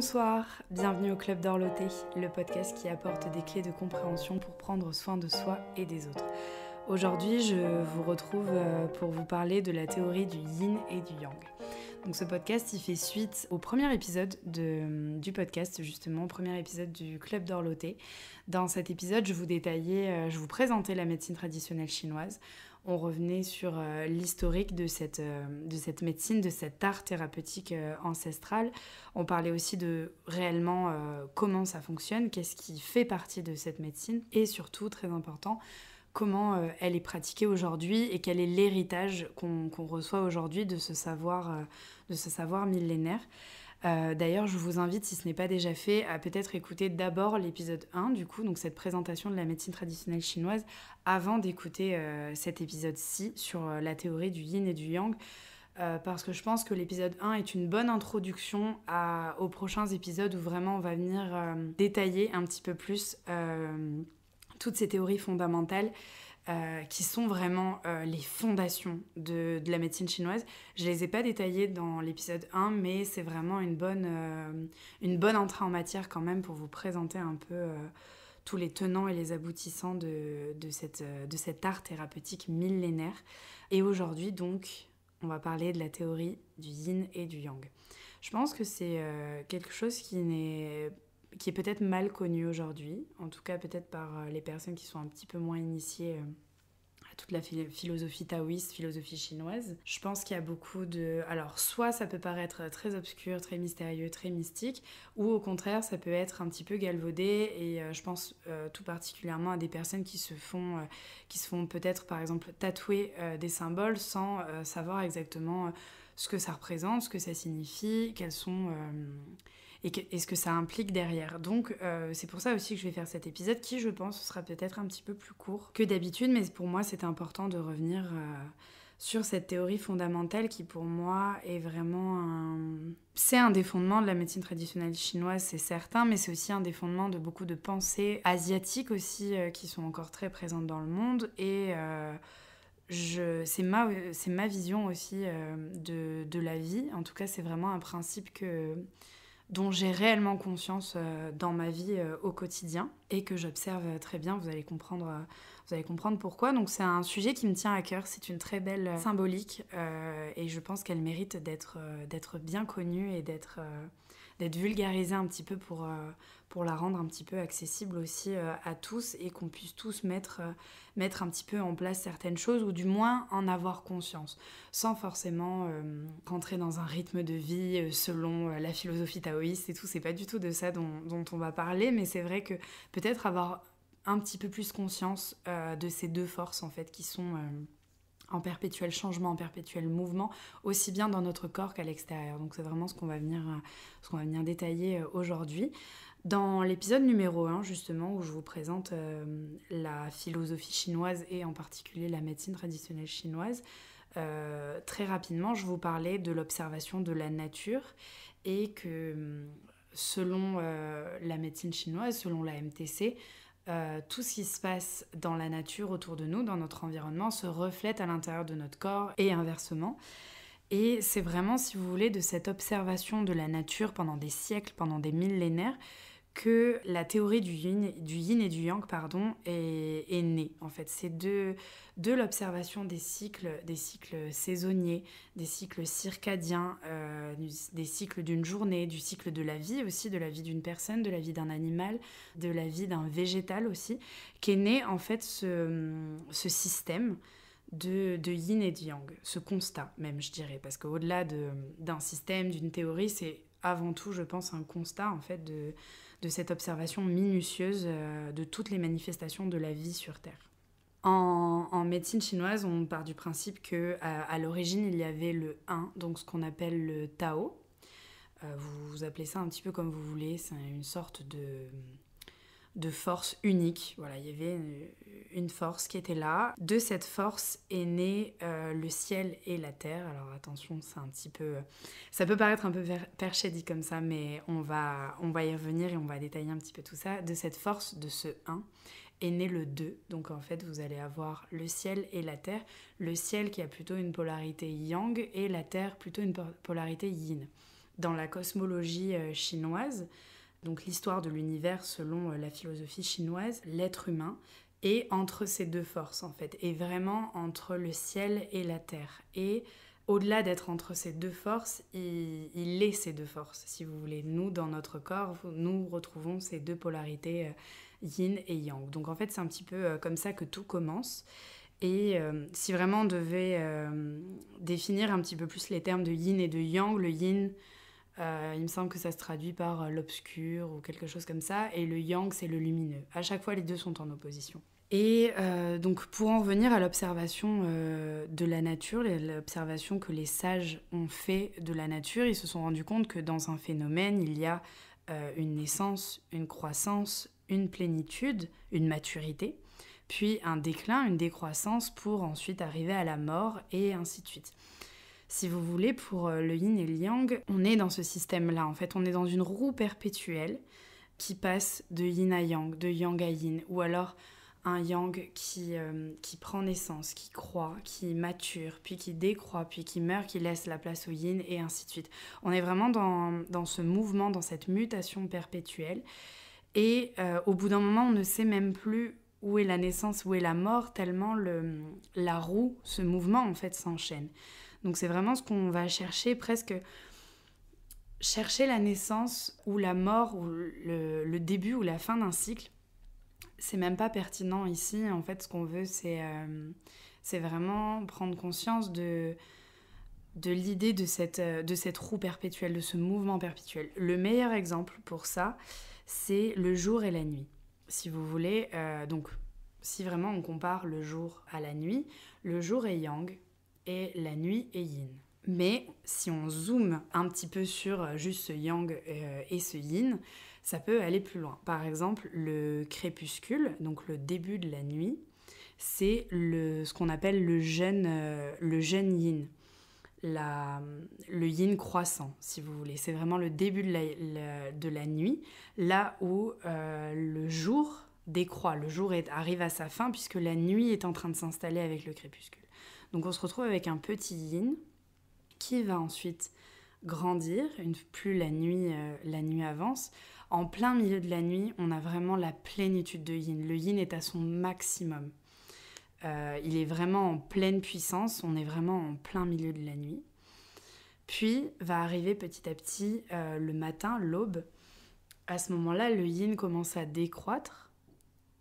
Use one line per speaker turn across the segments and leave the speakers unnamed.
Bonsoir, bienvenue au Club d'Orloté, le podcast qui apporte des clés de compréhension pour prendre soin de soi et des autres. Aujourd'hui, je vous retrouve pour vous parler de la théorie du yin et du yang. Donc ce podcast, il fait suite au premier épisode du podcast, justement, au premier épisode du Club d'Orloté. Dans cet épisode, je vous présentais la médecine traditionnelle chinoise. On revenait sur l'historique de cette médecine, de cet art thérapeutique ancestral. On parlait aussi de réellement comment ça fonctionne, qu'est-ce qui fait partie de cette médecine et surtout, très important, comment elle est pratiquée aujourd'hui et quel est l'héritage qu'on reçoit aujourd'hui de ce savoir millénaire. D'ailleurs, je vous invite, si ce n'est pas déjà fait, à peut-être écouter d'abord l'épisode 1, du coup, donc cette présentation de la médecine traditionnelle chinoise, avant d'écouter cet épisode-ci sur la théorie du yin et du yang, parce que je pense que l'épisode 1 est une bonne introduction aux prochains épisodes où vraiment on va venir détailler un petit peu plus toutes ces théories fondamentales qui sont vraiment les fondations de la médecine chinoise. Je ne les ai pas détaillées dans l'épisode 1, mais c'est vraiment une bonne entrée en matière quand même pour vous présenter un peu tous les tenants et les aboutissants de cet art thérapeutique millénaire. Et aujourd'hui, donc, on va parler de la théorie du yin et du yang. Je pense que c'est quelque chose qui est peut-être mal connu aujourd'hui, en tout cas peut-être par les personnes qui sont un petit peu moins initiées à toute la philosophie taoïste, philosophie chinoise. Je pense qu'il y a beaucoup de... Alors, soit ça peut paraître très obscur, très mystérieux, très mystique, ou au contraire, ça peut être un petit peu galvaudé, et je pense tout particulièrement à des personnes qui se font peut-être, par exemple, tatouer des symboles sans savoir exactement ce que ça représente, ce que ça signifie, quels sont... et ce que ça implique derrière. Donc c'est pour ça aussi que je vais faire cet épisode qui, je pense, sera peut-être un petit peu plus court que d'habitude, mais pour moi c'est important de revenir sur cette théorie fondamentale qui pour moi est vraiment c'est un des fondements de la médecine traditionnelle chinoise, c'est certain, mais c'est aussi un des fondements de beaucoup de pensées asiatiques aussi qui sont encore très présentes dans le monde, et c'est ma vision aussi de la vie. En tout cas, c'est vraiment un principe dont j'ai réellement conscience dans ma vie au quotidien et que j'observe très bien. Vous allez comprendre pourquoi. Donc c'est un sujet qui me tient à cœur. C'est une très belle symbolique et je pense qu'elle mérite d'être bien connue et d'être vulgarisée un petit peu pour la rendre un petit peu accessible aussi à tous, et qu'on puisse tous mettre un petit peu en place certaines choses, ou du moins en avoir conscience, sans forcément rentrer dans un rythme de vie selon la philosophie taoïste et tout. C'est pas du tout de ça dont on va parler, mais c'est vrai que peut-être avoir un petit peu plus conscience de ces deux forces en fait qui sont en perpétuel changement, en perpétuel mouvement, aussi bien dans notre corps qu'à l'extérieur. Donc c'est vraiment ce qu'on va venir détailler aujourd'hui. Dans l'épisode numéro 1, justement, où je vous présente la philosophie chinoise et en particulier la médecine traditionnelle chinoise, très rapidement, je vous parlais de l'observation de la nature, et que selon la médecine chinoise, selon la MTC, tout ce qui se passe dans la nature autour de nous, dans notre environnement, se reflète à l'intérieur de notre corps et inversement. Et c'est vraiment, si vous voulez, de cette observation de la nature pendant des siècles, pendant des millénaires, que la théorie du yin et du yang est née. En fait, c'est de l'observation des cycles saisonniers, des cycles circadiens, des cycles d'une journée, du cycle de la vie aussi, de la vie d'une personne, de la vie d'un animal, de la vie d'un végétal aussi, qu'est né en fait ce système de yin et de yang, ce constat même, je dirais, parce qu'au-delà d'un système, d'une théorie, c'est avant tout, je pense, un constat en fait de cette observation minutieuse de toutes les manifestations de la vie sur Terre. En médecine chinoise, on part du principe qu'à l'origine, il y avait le 1, donc ce qu'on appelle le Tao. Vous appelez ça un petit peu comme vous voulez, c'est une sorte de force unique. Voilà, il y avait une force qui était là. De cette force est né le ciel et la terre. Alors attention, c'est un petit peu... Ça peut paraître un peu perché dit comme ça, mais on va y revenir et on va détailler un petit peu tout ça. De cette force, de ce 1, est né le 2. Donc en fait, vous allez avoir le ciel et la terre. Le ciel qui a plutôt une polarité yang et la terre plutôt une polarité yin. dans la cosmologie chinoise, donc l'histoire de l'univers selon la philosophie chinoise, l'être humain est entre ces deux forces en fait, et vraiment entre le ciel et la terre. Et au-delà d'être entre ces deux forces, il est ces deux forces, si vous voulez. Nous, dans notre corps, nous retrouvons ces deux polarités yin et yang. Donc en fait, c'est un petit peu comme ça que tout commence. Et si vraiment on devait définir un petit peu plus les termes de yin et de yang, le yin, il me semble que ça se traduit par l'obscur ou quelque chose comme ça, et le yang, c'est le lumineux. À chaque fois, les deux sont en opposition. Et donc pour en revenir à l'observation de la nature, l'observation que les sages ont fait de la nature, ils se sont rendus compte que dans un phénomène, il y a une naissance, une croissance, une plénitude, une maturité, puis un déclin, une décroissance pour ensuite arriver à la mort et ainsi de suite. Si vous voulez, pour le yin et le yang, on est dans ce système-là. En fait, on est dans une roue perpétuelle qui passe de yin à yang, de yang à yin, ou alors un yang qui prend naissance, qui croît, qui mature, puis qui décroît, puis qui meurt, qui laisse la place au yin, et ainsi de suite. On est vraiment dans ce mouvement, dans cette mutation perpétuelle. Et au bout d'un moment, on ne sait même plus où est la naissance, où est la mort, tellement la roue, ce mouvement, en fait, s'enchaîne. Donc c'est vraiment ce qu'on va chercher, presque chercher la naissance ou la mort, ou le début ou la fin d'un cycle. C'est même pas pertinent ici. En fait, ce qu'on veut, c'est vraiment prendre conscience de l'idée de cette roue perpétuelle, de ce mouvement perpétuel. Le meilleur exemple pour ça, c'est le jour et la nuit. Si vous voulez, donc si vraiment on compare le jour à la nuit, le jour est yang et la nuit est yin. Mais si on zoome un petit peu sur juste ce yang et ce yin, ça peut aller plus loin. Par exemple, le crépuscule, donc le début de la nuit, c'est ce qu'on appelle le jeune yin, le yin croissant, si vous voulez. C'est vraiment le début de la nuit, là où le jour décroît, le jour arrive à sa fin, puisque la nuit est en train de s'installer avec le crépuscule. Donc on se retrouve avec un petit yin qui va ensuite grandir, plus la nuit avance. En plein milieu de la nuit, on a vraiment la plénitude de yin. Le yin est à son maximum. Il est vraiment en pleine puissance, on est vraiment en plein milieu de la nuit. Puis va arriver petit à petit le matin, l'aube. À ce moment-là, le yin commence à décroître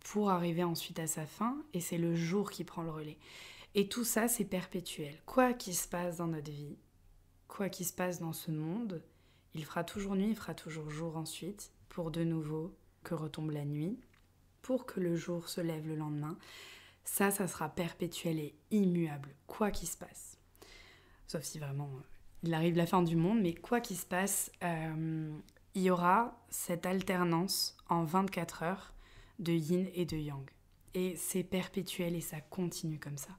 pour arriver ensuite à sa fin, et c'est le jour qui prend le relais. Et tout ça, c'est perpétuel. Quoi qu'il se passe dans notre vie, quoi qu'il se passe dans ce monde, il fera toujours nuit, il fera toujours jour ensuite, pour de nouveau que retombe la nuit, pour que le jour se lève le lendemain. Ça sera perpétuel et immuable, quoi qu'il se passe. Sauf si vraiment il arrive la fin du monde, mais quoi qu'il se passe, il y aura cette alternance en 24 heures de yin et de yang. Et c'est perpétuel et ça continue comme ça.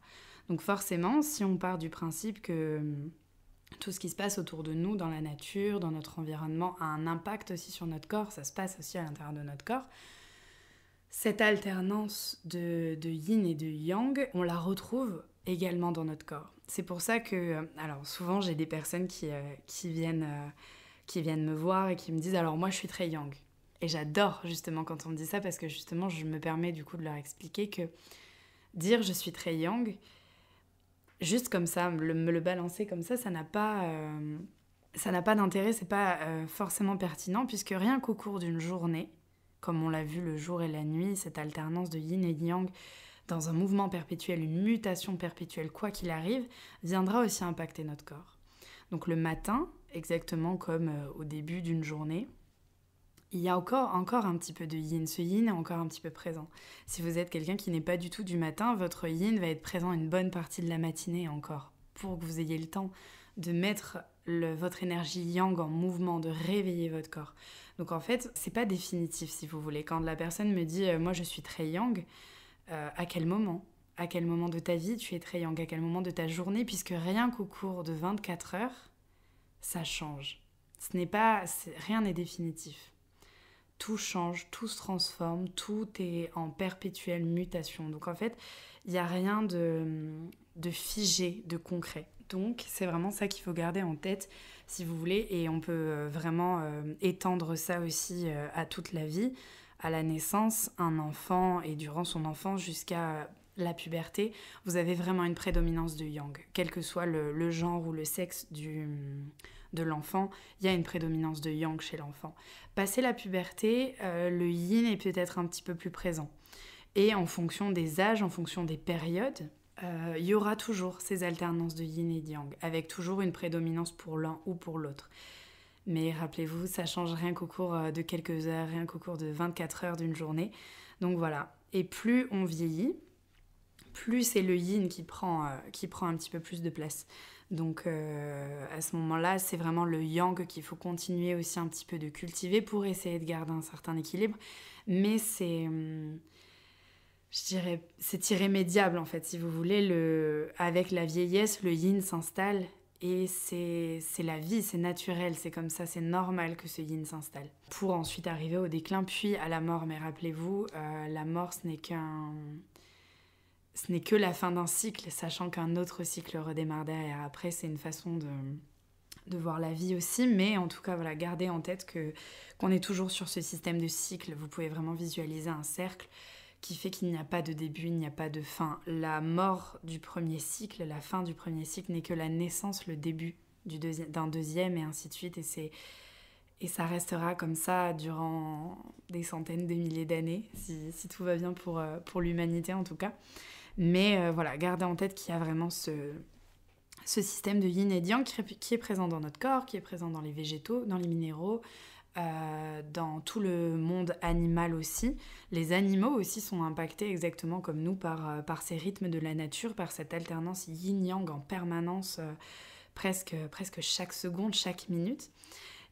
Donc forcément, si on part du principe que tout ce qui se passe autour de nous, dans la nature, dans notre environnement, a un impact aussi sur notre corps, ça se passe aussi à l'intérieur de notre corps, cette alternance de yin et de yang, on la retrouve également dans notre corps. C'est pour ça que, alors souvent j'ai des personnes qui viennent me voir et qui me disent « alors moi je suis très yang ». Et j'adore justement quand on me dit ça, parce que justement je me permets du coup de leur expliquer que dire je suis très yang, juste comme ça, me le balancer comme ça n'a pas d'intérêt, c'est pas forcément pertinent, puisque rien qu'au cours d'une journée, comme on l'a vu le jour et la nuit, cette alternance de yin et de yang, dans un mouvement perpétuel, une mutation perpétuelle, quoi qu'il arrive, viendra aussi impacter notre corps. Donc le matin, exactement comme au début d'une journée, il y a encore un petit peu de yin. Ce yin est encore un petit peu présent. Si vous êtes quelqu'un qui n'est pas du tout du matin, votre yin va être présent une bonne partie de la matinée encore, pour que vous ayez le temps de mettre votre énergie yang en mouvement, de réveiller votre corps. Donc en fait, c'est pas définitif si vous voulez. Quand la personne me dit « moi je suis très yang », à quel moment ? À quel moment de ta vie tu es très yang ? À quel moment de ta journée ? Puisque rien qu'au cours de 24 heures, ça change. Rien n'est définitif. Tout change, tout se transforme, tout est en perpétuelle mutation. Donc en fait, il n'y a rien de figé, de concret. Donc c'est vraiment ça qu'il faut garder en tête si vous voulez, et on peut vraiment étendre ça aussi à toute la vie, à la naissance, un enfant et durant son enfance jusqu'à la puberté, vous avez vraiment une prédominance de yang. Quel que soit le genre ou le sexe de l'enfant, il y a une prédominance de yang chez l'enfant. Passé la puberté, le yin est peut-être un petit peu plus présent. Et en fonction des âges, en fonction des périodes, il y aura toujours ces alternances de yin et de yang, avec toujours une prédominance pour l'un ou pour l'autre. Mais rappelez-vous, ça change rien qu'au cours de quelques heures, rien qu'au cours de 24 heures d'une journée. Donc voilà. Et plus on vieillit, plus c'est le yin qui prend un petit peu plus de place. Donc à ce moment-là, c'est vraiment le yang qu'il faut continuer aussi un petit peu de cultiver pour essayer de garder un certain équilibre. Mais c'est irrémédiable en fait, si vous voulez. Avec la vieillesse, le yin s'installe et c'est la vie, c'est naturel, c'est comme ça, c'est normal que ce yin s'installe. Pour ensuite arriver au déclin, puis à la mort. Mais rappelez-vous, la mort, ce n'est que la fin d'un cycle, sachant qu'un autre cycle redémarre derrière. Après, c'est une façon de voir la vie aussi, mais en tout cas, voilà, gardez en tête qu'on est toujours sur ce système de cycle. Vous pouvez vraiment visualiser un cercle qui fait qu'il n'y a pas de début, il n'y a pas de fin. La mort du premier cycle, la fin du premier cycle n'est que la naissance, le début d'un deuxième, et ainsi de suite. Et ça restera comme ça durant des centaines de milliers d'années, si tout va bien pour l'humanité en tout cas. Mais voilà, gardez en tête qu'il y a vraiment ce système de yin et de yang qui est présent dans notre corps, qui est présent dans les végétaux, dans les minéraux, dans tout le monde animal aussi. Les animaux aussi sont impactés exactement comme nous par ces rythmes de la nature, par cette alternance yin-yang en permanence, presque chaque seconde, chaque minute.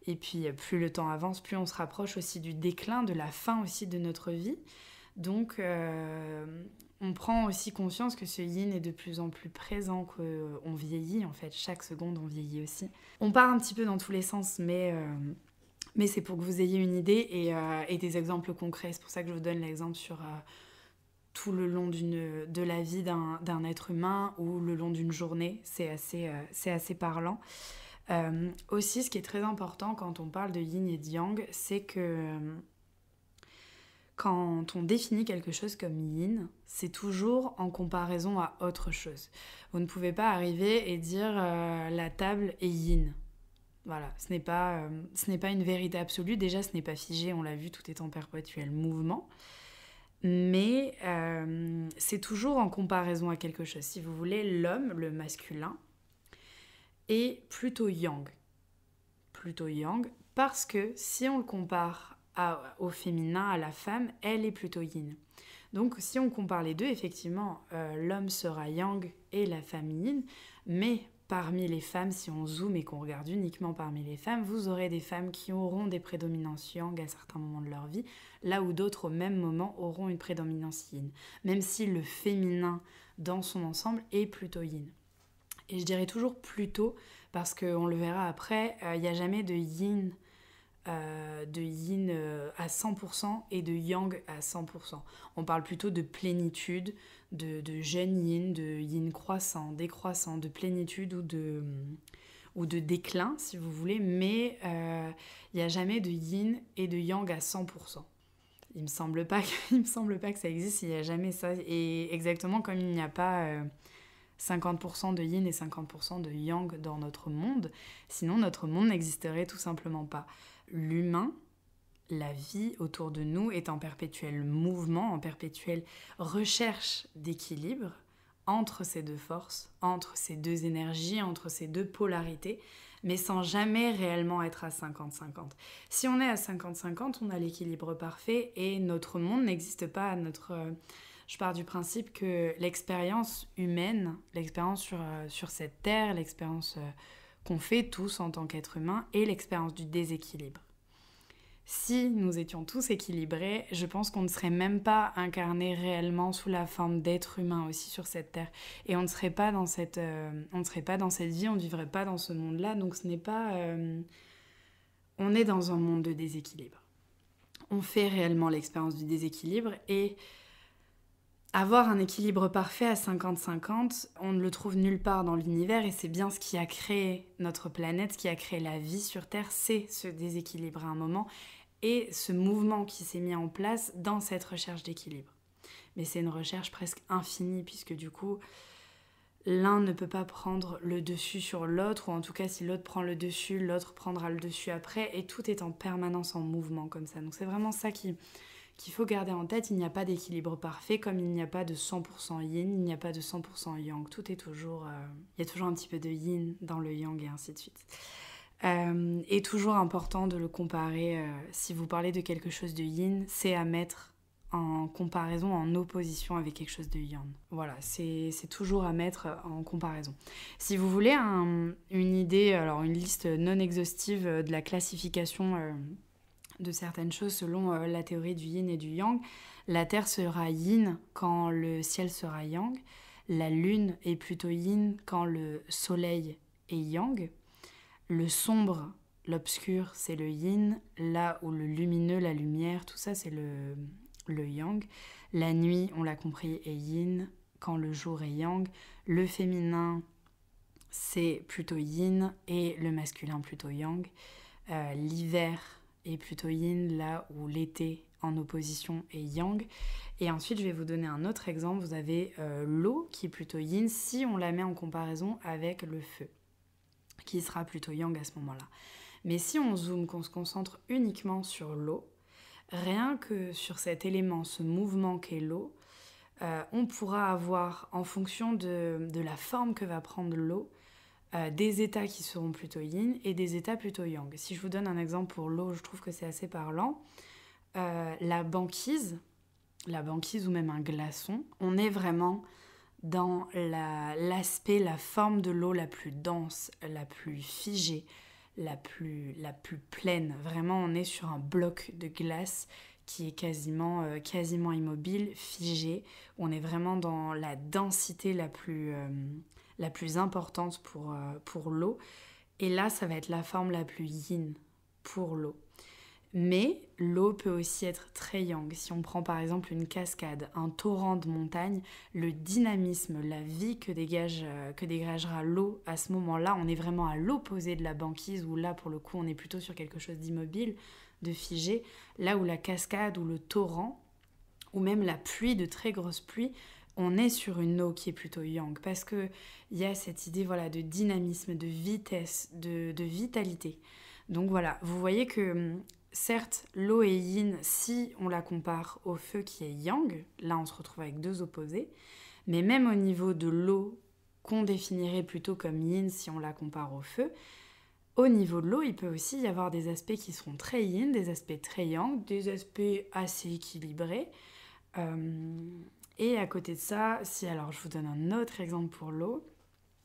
Et puis plus le temps avance, plus on se rapproche aussi du déclin, de la fin aussi de notre vie. Donc on prend aussi conscience que ce yin est de plus en plus présent, qu'on vieillit en fait, chaque seconde on vieillit aussi. On part un petit peu dans tous les sens, mais c'est pour que vous ayez une idée et des exemples concrets. C'est pour ça que je vous donne l'exemple sur tout le long de la vie d'un être humain ou le long d'une journée. C'est assez parlant. Aussi, ce qui est très important quand on parle de yin et de yang, c'est que quand on définit quelque chose comme yin, c'est toujours en comparaison à autre chose. Vous ne pouvez pas arriver et dire la table est yin. Voilà, ce n'est pas une vérité absolue. Déjà, ce n'est pas figé, on l'a vu, tout est en perpétuel mouvement. Mais c'est toujours en comparaison à quelque chose. Si vous voulez, l'homme, le masculin, est plutôt yang. Plutôt yang, parce que si on le compare au féminin, à la femme, elle est plutôt yin. Donc si on compare les deux, effectivement, l'homme sera yang et la femme yin, mais parmi les femmes, si on zoome et qu'on regarde uniquement parmi les femmes, vous aurez des femmes qui auront des prédominances yang à certains moments de leur vie, là où d'autres au même moment auront une prédominance yin, même si le féminin dans son ensemble est plutôt yin. Et je dirais toujours plutôt, parce qu'on le verra après, il n'y a jamais de yin à 100% et de yang à 100%. On parle plutôt de plénitude, de jeune yin, de yin croissant, décroissant, de plénitude ou de déclin, si vous voulez, mais il n'y a jamais de yin et de yang à 100%. Il me semble pas que ça existe, il n'y a jamais ça. Et exactement comme il n'y a pas 50% de yin et 50% de yang dans notre monde, sinon notre monde n'existerait tout simplement pas. L'humain, la vie autour de nous est en perpétuel mouvement, en perpétuelle recherche d'équilibre entre ces deux forces, entre ces deux énergies, entre ces deux polarités, mais sans jamais réellement être à 50-50. Si on est à 50-50, on a l'équilibre parfait et notre monde n'existe pas. Je pars du principe que l'expérience humaine, l'expérience sur cette terre, l'expérience qu'on fait tous en tant qu'être humain est l'expérience du déséquilibre. Si nous étions tous équilibrés, je pense qu'on ne serait même pas incarnés réellement sous la forme d'être humain aussi sur cette terre. Et on ne serait pas dans cette vie, on ne vivrait pas dans ce monde-là. Donc ce n'est pas... on est dans un monde de déséquilibre. On fait réellement l'expérience du déséquilibre et Avoir un équilibre parfait à 50-50, on ne le trouve nulle part dans l'univers et c'est bien ce qui a créé notre planète, ce qui a créé la vie sur Terre, c'est ce déséquilibre à un moment et ce mouvement qui s'est mis en place dans cette recherche d'équilibre. Mais c'est une recherche presque infinie puisque du coup, l'un ne peut pas prendre le dessus sur l'autre, ou en tout cas si l'autre prend le dessus, l'autre prendra le dessus après et tout est en permanence en mouvement comme ça. Donc c'est vraiment ça qu'il faut garder en tête, il n'y a pas d'équilibre parfait, comme il n'y a pas de 100% yin, il n'y a pas de 100% yang. Tout est toujours... il y a toujours un petit peu de yin dans le yang et ainsi de suite. Et toujours important de le comparer, si vous parlez de quelque chose de yin, c'est à mettre en comparaison, en opposition avec quelque chose de yang. Voilà, c'est toujours à mettre en comparaison. Si vous voulez une idée, alors une liste non exhaustive de la classification... de certaines choses selon la théorie du yin et du yang. La Terre sera yin quand le ciel sera yang. La Lune est plutôt yin quand le Soleil est yang. Le sombre, l'obscur, c'est le yin. Là où le lumineux, la lumière, tout ça, c'est le yang. La nuit, on l'a compris, est yin quand le jour est yang. Le féminin, c'est plutôt yin et le masculin plutôt yang. L'hiver est plutôt yin, là où l'été en opposition est yang. Et ensuite, je vais vous donner un autre exemple. Vous avez l'eau qui est plutôt yin si on la met en comparaison avec le feu, qui sera plutôt yang à ce moment-là. Mais si on zoome, qu'on se concentre uniquement sur l'eau, rien que sur cet élément, ce mouvement qu'est l'eau, on pourra avoir, en fonction de la forme que va prendre l'eau, des états qui seront plutôt yin et des états plutôt yang. Si je vous donne un exemple pour l'eau, je trouve que c'est assez parlant. La banquise ou même un glaçon, on est vraiment dans l'aspect, la forme de l'eau la plus dense, la plus figée, la plus pleine. Vraiment, on est sur un bloc de glace qui est quasiment immobile, figé. On est vraiment dans la densité la plus importante pour l'eau. Et là, ça va être la forme la plus yin pour l'eau. Mais l'eau peut aussi être très yang. Si on prend par exemple une cascade, un torrent de montagne, le dynamisme, la vie que dégagera l'eau à ce moment-là, on est vraiment à l'opposé de la banquise où là, pour le coup, on est plutôt sur quelque chose d'immobile, de figé. Là où la cascade ou le torrent, ou même la pluie, de très grosses pluies, on est sur une eau qui est plutôt yang parce qu'il y a cette idée de dynamisme, de vitesse, de vitalité. Donc voilà, vous voyez que certes, l'eau est yin si on la compare au feu qui est yang. Là, on se retrouve avec deux opposés. Mais même au niveau de l'eau, qu'on définirait plutôt comme yin si on la compare au feu, au niveau de l'eau, il peut aussi y avoir des aspects qui seront très yin, des aspects très yang, des aspects assez équilibrés. Et à côté de ça, alors je vous donne un autre exemple pour l'eau,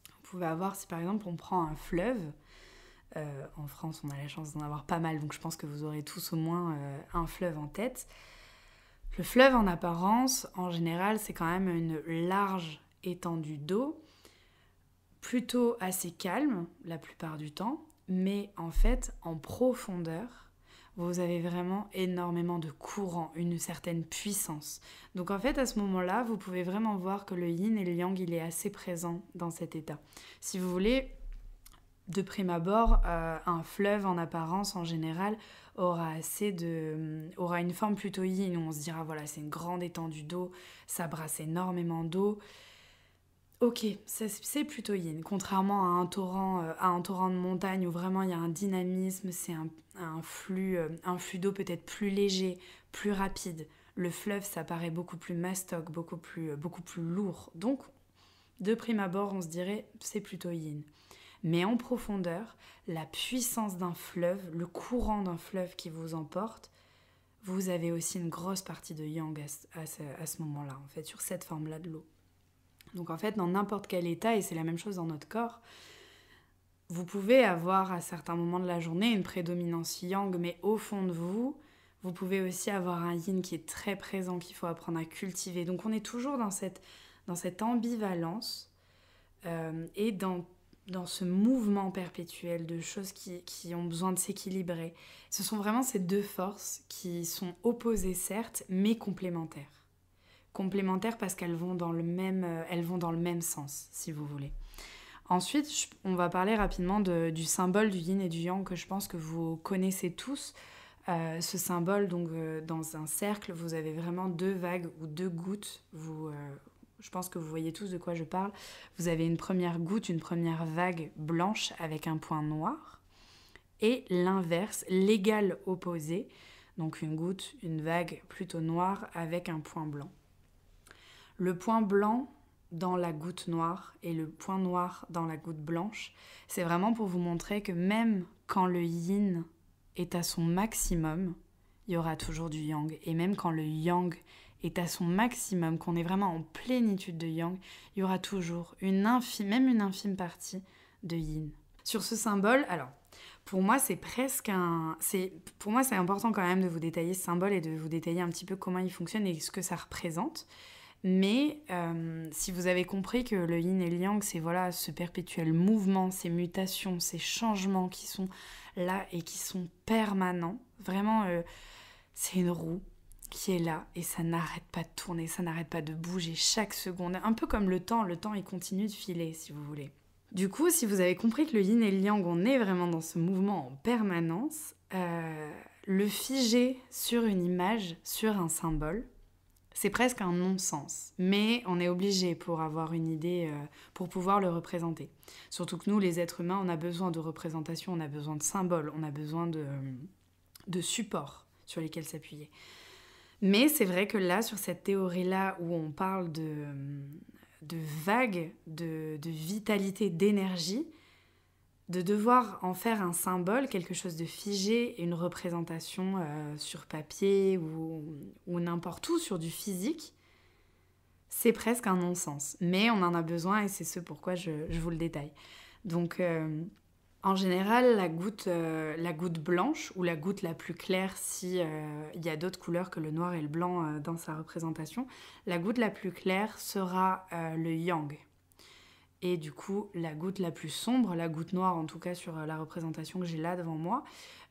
vous pouvez avoir, si par exemple on prend un fleuve, en France on a la chance d'en avoir pas mal, donc je pense que vous aurez tous au moins un fleuve en tête. Le fleuve en apparence, en général, c'est quand même une large étendue d'eau, plutôt assez calme la plupart du temps, mais en fait en profondeur, vous avez vraiment énormément de courant, une certaine puissance. Donc en fait, à ce moment-là, vous pouvez vraiment voir que le yin et le yang, il est assez présent dans cet état. Si vous voulez, de prime abord, un fleuve en apparence, en général, aura une forme plutôt yin, où on se dira, voilà, c'est une grande étendue d'eau, ça brasse énormément d'eau. Ok, c'est plutôt yin, contrairement à un torrent de montagne où vraiment il y a un dynamisme, c'est un flux d'eau peut-être plus léger, plus rapide. Le fleuve, ça paraît beaucoup plus mastoc, beaucoup plus lourd. Donc, de prime abord, on se dirait c'est plutôt yin. Mais en profondeur, la puissance d'un fleuve, le courant d'un fleuve qui vous emporte, vous avez aussi une grosse partie de yang à ce moment-là, en fait, sur cette forme-là de l'eau. Donc en fait, dans n'importe quel état, et c'est la même chose dans notre corps, vous pouvez avoir à certains moments de la journée une prédominance yang, mais au fond de vous, vous pouvez aussi avoir un yin qui est très présent, qu'il faut apprendre à cultiver. Donc on est toujours dans cette ambivalence et dans ce mouvement perpétuel de choses qui ont besoin de s'équilibrer. Ce sont vraiment ces deux forces qui sont opposées certes, mais complémentaires. complémentaires parce qu'elles vont dans le même sens, si vous voulez. Ensuite, on va parler rapidement du symbole du yin et du yang que je pense que vous connaissez tous. Ce symbole, donc dans un cercle, vous avez vraiment 2 vagues ou 2 gouttes. Je pense que vous voyez tous de quoi je parle. Vous avez une première goutte, une première vague blanche avec un point noir. Et l'inverse, l'égal opposé, donc une goutte, une vague plutôt noire avec un point blanc. Le point blanc dans la goutte noire et le point noir dans la goutte blanche, c'est vraiment pour vous montrer que même quand le yin est à son maximum, il y aura toujours du yang. Et même quand le yang est à son maximum, qu'on est vraiment en plénitude de yang, il y aura toujours même une infime partie de yin. Sur ce symbole, alors, pour moi, c'est important quand même de vous détailler ce symbole et de vous détailler un petit peu comment il fonctionne et ce que ça représente. Mais si vous avez compris que le yin et le yang, c'est voilà, ce perpétuel mouvement, ces mutations, ces changements qui sont là et qui sont permanents, vraiment, c'est une roue qui est là et ça n'arrête pas de tourner, ça n'arrête pas de bouger chaque seconde. Un peu comme le temps il continue de filer, si vous voulez. Du coup, si vous avez compris que le yin et le yang, on est vraiment dans ce mouvement en permanence, le figer sur une image, sur un symbole, c'est presque un non-sens, mais on est obligé pour avoir une idée, pour pouvoir le représenter. Surtout que nous, les êtres humains, on a besoin de représentation, on a besoin de symboles, on a besoin de supports sur lesquels s'appuyer. Mais c'est vrai que là, sur cette théorie-là, où on parle de vagues, de vitalité, d'énergie, de devoir en faire un symbole, quelque chose de figé, une représentation sur papier ou n'importe où, sur du physique, c'est presque un non-sens. Mais on en a besoin et c'est ce pourquoi je vous le détaille. Donc, en général, la goutte blanche ou la goutte la plus claire, si il y a d'autres couleurs que le noir et le blanc dans sa représentation, la goutte la plus claire sera le yang. Et du coup, la goutte la plus sombre, la goutte noire en tout cas sur la représentation que j'ai là devant moi,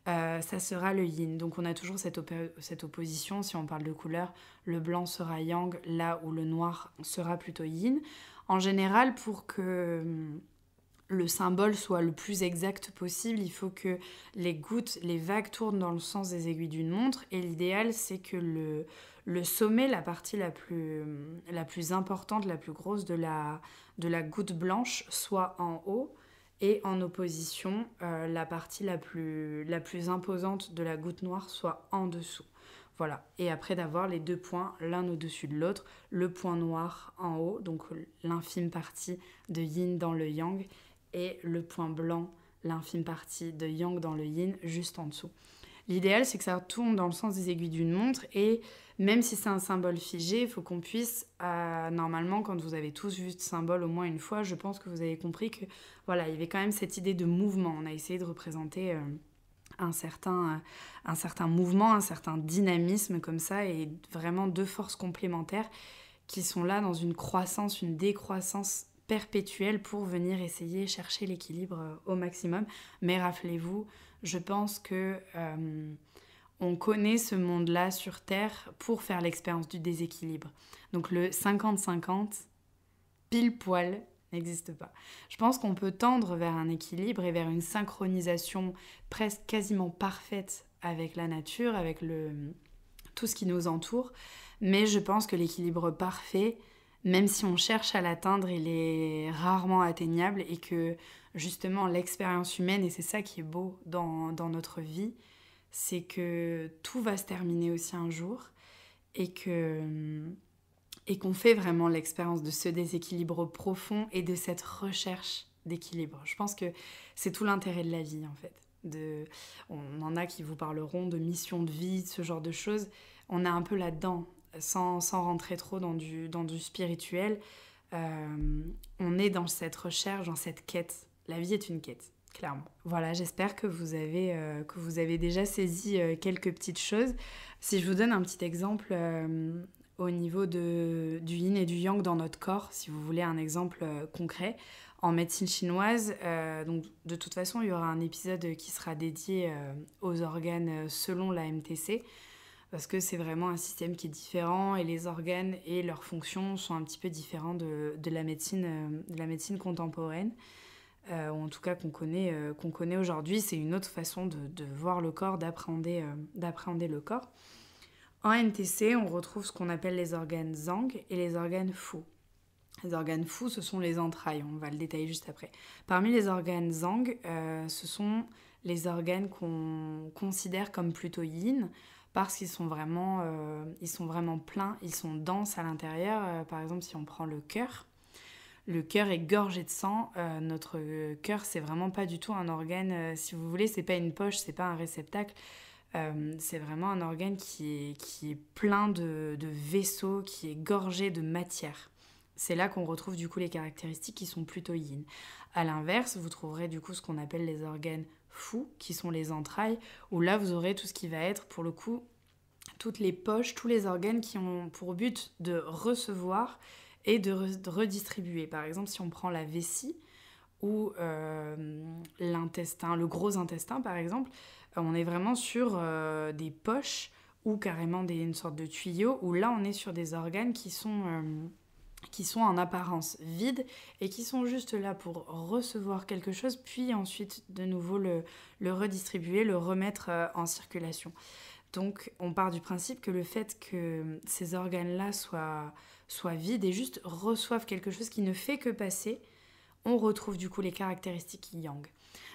ça sera le yin. Donc on a toujours cette opposition, si on parle de couleur, le blanc sera yang, là où le noir sera plutôt yin. En général, pour que le symbole soit le plus exact possible, il faut que les gouttes, les vagues tournent dans le sens des aiguilles d'une montre. Et l'idéal, c'est que le sommet, la partie la plus importante, la plus grosse de la goutte blanche, soit en haut. Et en opposition, la partie la plus imposante de la goutte noire soit en dessous. Voilà. Et après d'avoir les 2 points l'un au-dessus de l'autre, le point noir en haut, donc l'infime partie de yin dans le yang, et le point blanc, l'infime partie de yang dans le yin, juste en dessous. L'idéal, c'est que ça tourne dans le sens des aiguilles d'une montre, et même si c'est un symbole figé, il faut qu'on puisse, normalement, quand vous avez tous vu ce symbole au moins une fois, je pense que vous avez compris que, voilà, il y avait quand même cette idée de mouvement. On a essayé de représenter un certain mouvement, un certain dynamisme comme ça, et vraiment 2 forces complémentaires qui sont là dans une croissance, une décroissance perpétuelle pour venir essayer chercher l'équilibre au maximum. Mais rappelez-vous, je pense que on connaît ce monde-là sur Terre pour faire l'expérience du déséquilibre. Donc le 50-50, pile poil, n'existe pas. Je pense qu'on peut tendre vers un équilibre et vers une synchronisation presque quasiment parfaite avec la nature, avec tout ce qui nous entoure. Mais je pense que l'équilibre parfait, même si on cherche à l'atteindre, il est rarement atteignable et que justement l'expérience humaine, et c'est ça qui est beau dans notre vie, c'est que tout va se terminer aussi un jour et qu'on fait vraiment l'expérience de ce déséquilibre profond et de cette recherche d'équilibre. Je pense que c'est tout l'intérêt de la vie en fait. On en a qui vous parleront de mission de vie, de ce genre de choses. On est un peu là-dedans. Sans rentrer trop dans du spirituel, on est dans cette recherche, dans cette quête. La vie est une quête, clairement. Voilà, j'espère que vous avez déjà saisi quelques petites choses. Si je vous donne un petit exemple au niveau du yin et du yang dans notre corps, si vous voulez un exemple concret, en médecine chinoise, donc de toute façon, il y aura un épisode qui sera dédié aux organes selon la MTC. parce que c'est vraiment un système qui est différent et les organes et leurs fonctions sont un petit peu différents de la médecine contemporaine, ou en tout cas qu'on connaît aujourd'hui. C'est une autre façon de voir le corps, d'appréhender le corps. En NTC, on retrouve ce qu'on appelle les organes Zhang et les organes Fu. Les organes Fu, ce sont les entrailles, on va le détailler juste après. Parmi les organes Zhang, ce sont les organes qu'on considère comme plutôt yin, parce qu'ils sont vraiment pleins, ils sont denses à l'intérieur. Par exemple, si on prend le cœur est gorgé de sang. Notre cœur, c'est vraiment pas du tout un organe, si vous voulez, c'est pas une poche, c'est pas un réceptacle. C'est vraiment un organe qui est plein de vaisseaux, qui est gorgé de matière. C'est là qu'on retrouve du coup les caractéristiques qui sont plutôt yin. À l'inverse, vous trouverez du coup ce qu'on appelle les organes Fu, qui sont les entrailles, où là vous aurez tout ce qui va être pour le coup toutes les poches, tous les organes qui ont pour but de recevoir et de redistribuer. Par exemple, si on prend la vessie ou l'intestin, le gros intestin par exemple, on est vraiment sur des poches ou carrément une sorte de tuyau, où là on est sur des organes qui sont en apparence vides et qui sont juste là pour recevoir quelque chose, puis ensuite de nouveau le redistribuer, le remettre en circulation. Donc on part du principe que le fait que ces organes-là soient vides et juste reçoivent quelque chose qui ne fait que passer, on retrouve du coup les caractéristiques yang.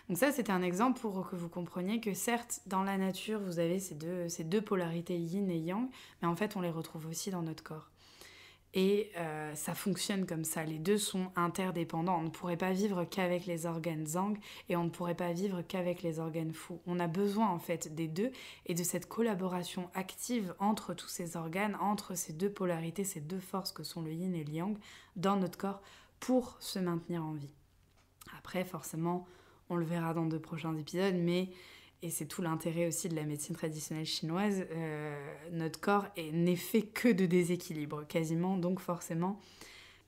Donc ça, c'était un exemple pour que vous compreniez que certes, dans la nature, vous avez ces deux polarités yin et yang, mais en fait, on les retrouve aussi dans notre corps. Et ça fonctionne comme ça, les deux sont interdépendants. On ne pourrait pas vivre qu'avec les organes Zhang et on ne pourrait pas vivre qu'avec les organes Fu. On a besoin en fait des deux et de cette collaboration active entre tous ces organes, entre ces deux polarités, ces deux forces que sont le yin et le yang dans notre corps pour se maintenir en vie. Après, forcément, on le verra dans 2 prochains épisodes, et c'est tout l'intérêt aussi de la médecine traditionnelle chinoise, notre corps n'est fait que de déséquilibre, quasiment. Donc forcément,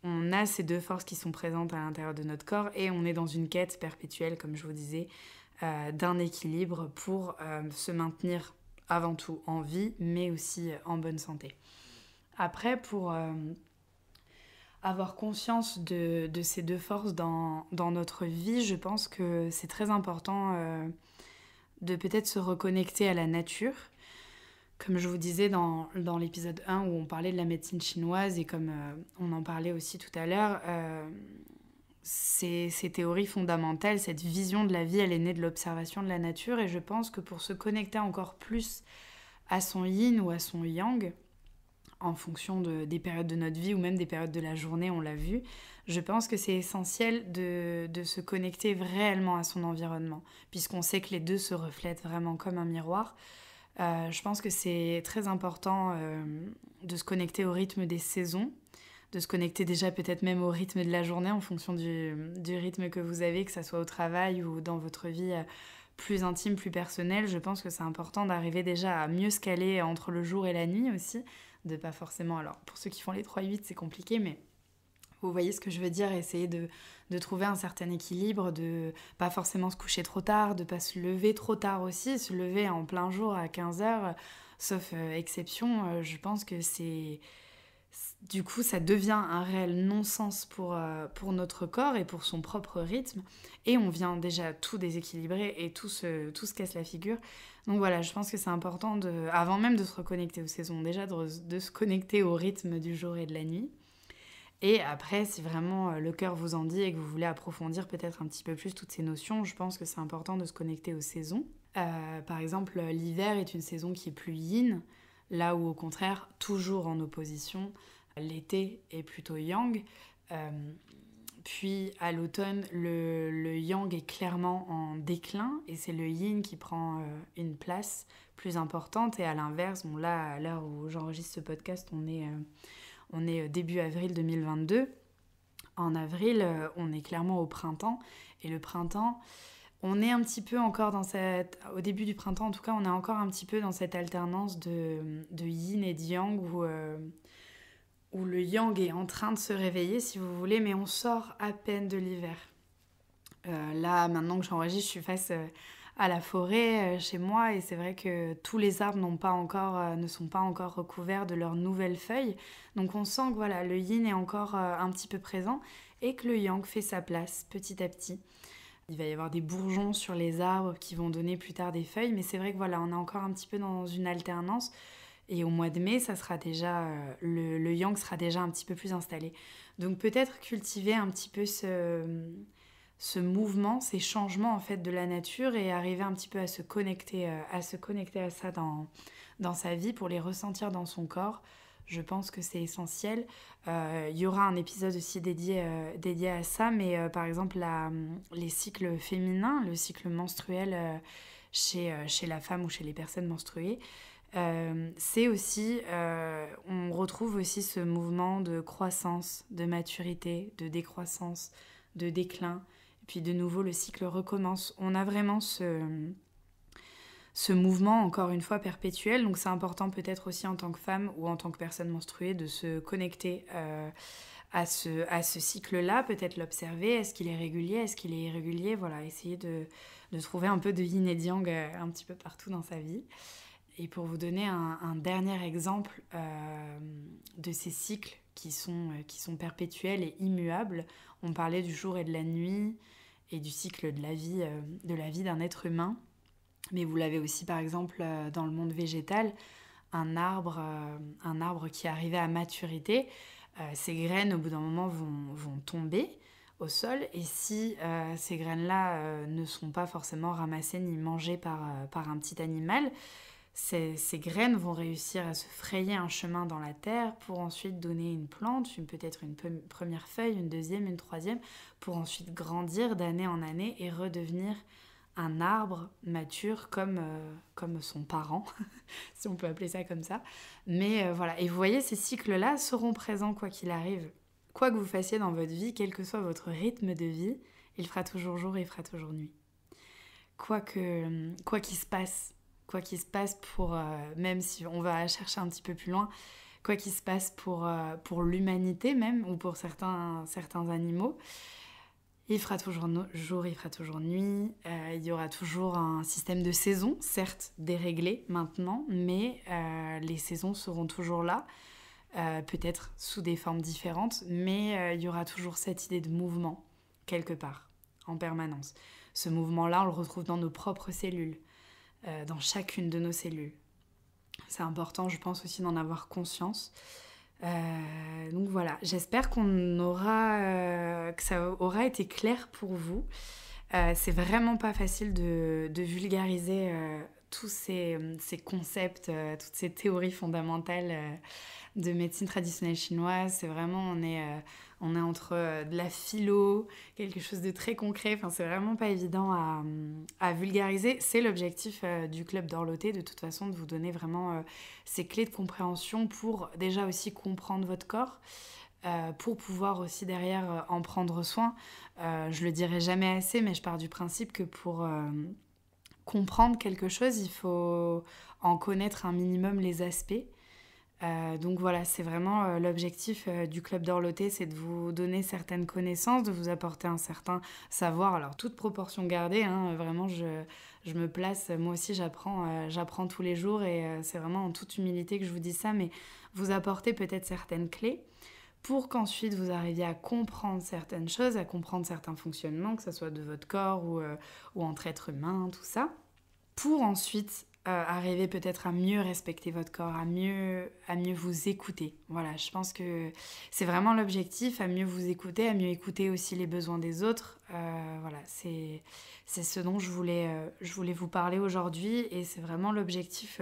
on a ces deux forces qui sont présentes à l'intérieur de notre corps et on est dans une quête perpétuelle, comme je vous disais, d'un équilibre pour se maintenir avant tout en vie, mais aussi en bonne santé. Après, pour avoir conscience de ces deux forces dans notre vie, je pense que c'est très important de peut-être se reconnecter à la nature. Comme je vous disais dans l'épisode 1 où on parlait de la médecine chinoise et comme on en parlait aussi tout à l'heure, ces théories fondamentales, cette vision de la vie, elle est née de l'observation de la nature et je pense que pour se connecter encore plus à son yin ou à son yang, en fonction des périodes de notre vie ou même des périodes de la journée, on l'a vu, je pense que c'est essentiel de se connecter réellement à son environnement, puisqu'on sait que les deux se reflètent vraiment comme un miroir. Je pense que c'est très important de se connecter au rythme des saisons, de se connecter déjà peut-être même au rythme de la journée en fonction du rythme que vous avez, que ça soit au travail ou dans votre vie plus intime, plus personnelle. Je pense que c'est important d'arriver déjà à mieux se caler entre le jour et la nuit aussi, de pas forcément... Alors, pour ceux qui font les 3-8, c'est compliqué, mais vous voyez ce que je veux dire, essayer de trouver un certain équilibre, de pas forcément se coucher trop tard, de pas se lever trop tard aussi, se lever en plein jour à 15h, sauf exception, je pense que c'est... Du coup, ça devient un réel non-sens pour notre corps et pour son propre rythme. Et on vient déjà tout déséquilibrer et tout se casse la figure. Donc voilà, je pense que c'est important, avant même de se reconnecter aux saisons, déjà de se connecter au rythme du jour et de la nuit. Et après, si vraiment le cœur vous en dit et que vous voulez approfondir peut-être un petit peu plus toutes ces notions, je pense que c'est important de se connecter aux saisons. Par exemple, l'hiver est une saison qui est plus yin, là où au contraire, toujours en opposition, l'été est plutôt yang. Puis à l'automne, le yang est clairement en déclin et c'est le yin qui prend une place plus importante. Et à l'inverse, bon là, à l'heure où j'enregistre ce podcast, on est début avril 2022. En avril, on est clairement au printemps. Et le printemps, on est un petit peu encore au début du printemps, en tout cas, on est encore un petit peu dans cette alternance de yin et de yang où le yang est en train de se réveiller, si vous voulez, mais on sort à peine de l'hiver. Là, maintenant que j'enregistre, je suis face à la forêt chez moi et c'est vrai que tous les arbres ne sont pas encore recouverts de leurs nouvelles feuilles. Donc on sent que voilà, le yin est encore un petit peu présent et que le yang fait sa place petit à petit. Il va y avoir des bourgeons sur les arbres qui vont donner plus tard des feuilles, mais c'est vrai que voilà, on est encore un petit peu dans une alternance. Et au mois de mai, ça sera déjà, le yang sera déjà un petit peu plus installé. Donc peut-être cultiver un petit peu ce mouvement, ces changements en fait de la nature et arriver un petit peu à se connecter à ça dans sa vie pour les ressentir dans son corps. Je pense que c'est essentiel. Il y aura un épisode aussi dédié à ça, mais par exemple les cycles féminins, le cycle menstruel chez la femme ou chez les personnes menstruées, c'est aussi, on retrouve aussi ce mouvement de croissance, de maturité, de décroissance, de déclin. Et puis de nouveau, le cycle recommence. On a vraiment ce mouvement, encore une fois, perpétuel. Donc c'est important peut-être aussi en tant que femme ou en tant que personne menstruée de se connecter à ce cycle-là, peut-être l'observer. Est-ce qu'il est régulier? Est-ce qu'il est irrégulier? Voilà, essayer de trouver un peu de yin et de yang un petit peu partout dans sa vie. Et pour vous donner un dernier exemple de ces cycles qui sont perpétuels et immuables, on parlait du jour et de la nuit et du cycle de la vie d'un être humain. Mais vous l'avez aussi par exemple dans le monde végétal, un arbre qui arrivait à maturité, ses graines au bout d'un moment vont tomber au sol et si ces graines-là ne sont pas forcément ramassées ni mangées par un petit animal, ces graines vont réussir à se frayer un chemin dans la terre pour ensuite donner une plante, peut-être une première feuille, une deuxième, une troisième, pour ensuite grandir d'année en année et redevenir un arbre mature comme son parent, si on peut appeler ça comme ça. Mais voilà, et vous voyez, ces cycles-là seront présents quoi qu'il arrive. Quoi que vous fassiez dans votre vie, quel que soit votre rythme de vie, il fera toujours jour et il fera toujours nuit. Quoi qu'il se passe pour, même si on va chercher un petit peu plus loin, quoi qu'il se passe pour l'humanité même, ou pour certains animaux, il fera toujours jour, il fera toujours nuit, il y aura toujours un système de saisons, certes déréglé maintenant, mais les saisons seront toujours là, peut-être sous des formes différentes, mais il y aura toujours cette idée de mouvement, quelque part, en permanence. Ce mouvement-là, on le retrouve dans nos propres cellules, dans chacune de nos cellules. C'est important, je pense aussi d'en avoir conscience. Donc voilà, j'espère que ça aura été clair pour vous. C'est vraiment pas facile de vulgariser tous ces concepts, toutes ces théories fondamentales de médecine traditionnelle chinoise. C'est vraiment, on est entre de la philo, quelque chose de très concret. Enfin, c'est vraiment pas évident à vulgariser. C'est l'objectif du Club d'Orloté, de toute façon, de vous donner vraiment ces clés de compréhension pour déjà aussi comprendre votre corps, pour pouvoir aussi derrière en prendre soin. Je le dirai jamais assez, mais je pars du principe que pour comprendre quelque chose, il faut en connaître un minimum les aspects. Donc voilà, c'est vraiment l'objectif du Club d'Orloté, c'est de vous donner certaines connaissances, de vous apporter un certain savoir. Alors toute proportion gardée, hein, vraiment je me place, moi aussi j'apprends tous les jours et c'est vraiment en toute humilité que je vous dis ça, mais vous apporter peut-être certaines clés pour qu'ensuite vous arriviez à comprendre certaines choses, à comprendre certains fonctionnements, que ce soit de votre corps ou entre êtres humains, tout ça, pour ensuite arriver peut-être à mieux respecter votre corps, à mieux vous écouter. Voilà, je pense que c'est vraiment l'objectif, à mieux vous écouter, à mieux écouter aussi les besoins des autres. Voilà, c'est ce dont je voulais vous parler aujourd'hui et c'est vraiment l'objectif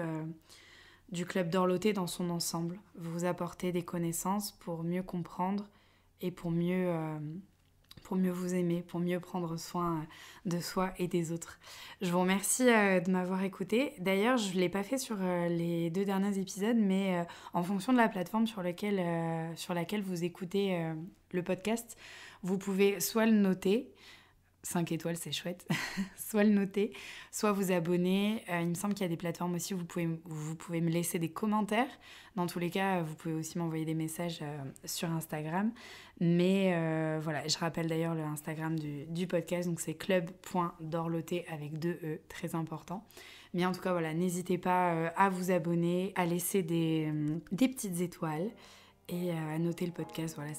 du Club d'Orloté dans son ensemble. Vous apporter des connaissances pour mieux comprendre et pour mieux vous aimer, pour mieux prendre soin de soi et des autres. Je vous remercie de m'avoir écouté. D'ailleurs, je ne l'ai pas fait sur les 2 derniers épisodes, mais en fonction de la plateforme sur laquelle vous écoutez le podcast, vous pouvez soit le noter, 5 étoiles, c'est chouette. Soit le noter, soit vous abonner. Il me semble qu'il y a des plateformes aussi où vous pouvez me laisser des commentaires. Dans tous les cas, vous pouvez aussi m'envoyer des messages sur Instagram. Mais voilà, je rappelle d'ailleurs le Instagram du podcast, donc c'est club.dorloté avec 2 E, très important. Mais en tout cas, voilà, n'hésitez pas à vous abonner, à laisser des petites étoiles et à noter le podcast. Voilà,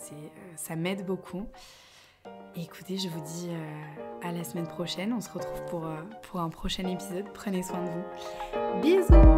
ça m'aide beaucoup. Et écoutez, je vous dis à la semaine prochaine. On se retrouve pour un prochain épisode. Prenez soin de vous. Bisous!